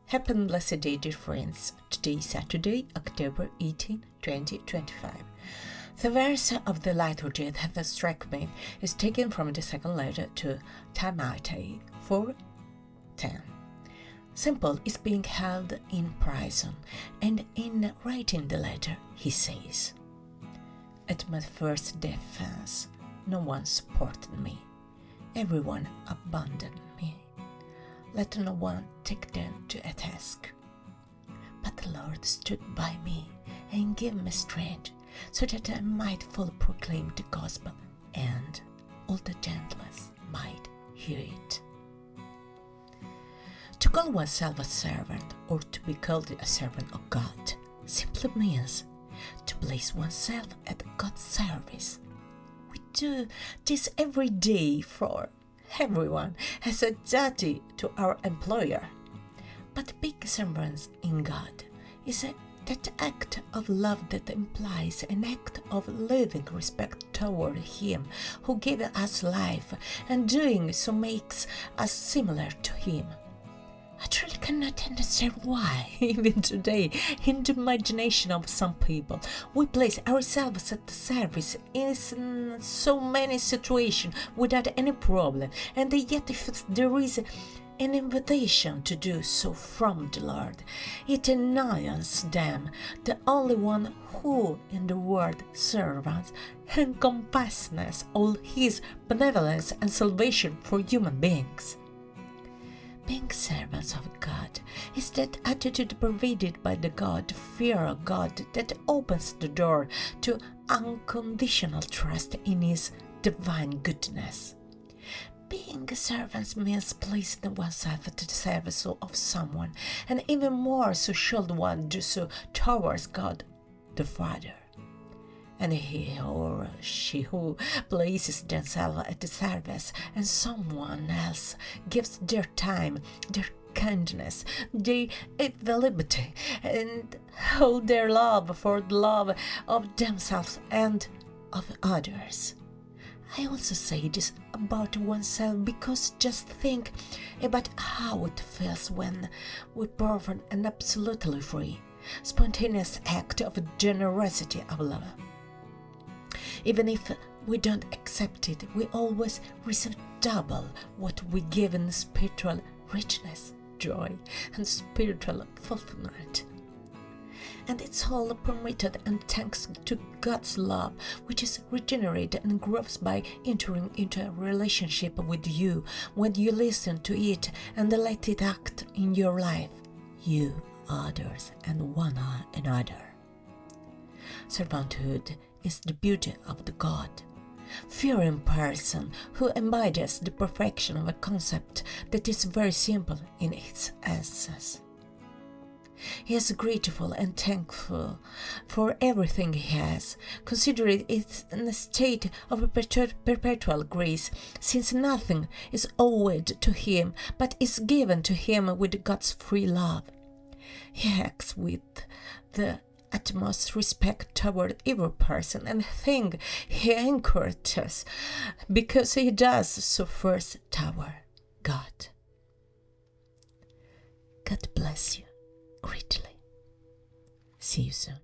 Happy and blessed day, dear friends. Today is Saturday, October 18, 2025. The verse of the liturgy that has struck me is taken from the second letter to Timothy 4:10. St. Paul is being held in prison, and in writing the letter, he says, "At my first defense, no one supported me. Everyone abandoned me. Let no one take them to a task. But the Lord stood by me and gave me strength, so that I might fully proclaim the gospel, and all the Gentiles might hear it." To call oneself a servant, or to be called a servant of God, simply means to place oneself at God's service. We do this every day for everyone as a duty to our employer. But being servants in God is that act of love that implies an act of loving respect toward Him who gave us life, and doing so makes us similar to Him. I truly cannot understand why, even today, in the imagination of some people, we place ourselves at the service in so many situations without any problem, and yet if there is an invitation to do so from the Lord, it annoys them, the only one who in the word servants encompasses all His benevolence and salvation for human beings. Being servants of God is that attitude pervaded by the God, fear of God, that opens the door to unconditional trust in His divine goodness. Being servants means placing oneself at the service of someone, and even more so should one do so towards God the Father. And he or she who places themselves at the service and someone else gives their time, their kindness, their availability, and all their love for the love of themselves and of others. I also say this about oneself because just think about how it feels when we perform an absolutely free, spontaneous act of generosity of love. Even if we don't accept it, we always receive double what we give in spiritual richness, joy, and spiritual fulfillment. And it's all permitted and thanks to God's love, which is regenerated and grows by entering into a relationship with you when you listen to it and let it act in your life, you, others, and one another. Servanthood is the beauty of the God, fearing person who embodies the perfection of a concept that is very simple in its essence. He is grateful and thankful for everything he has, considering it in a state of perpetual grace, since nothing is owed to him, but is given to him with God's free love. He acts with the utmost respect toward every person and thing he encourages, because he does so first toward God. God bless you greatly. See you soon.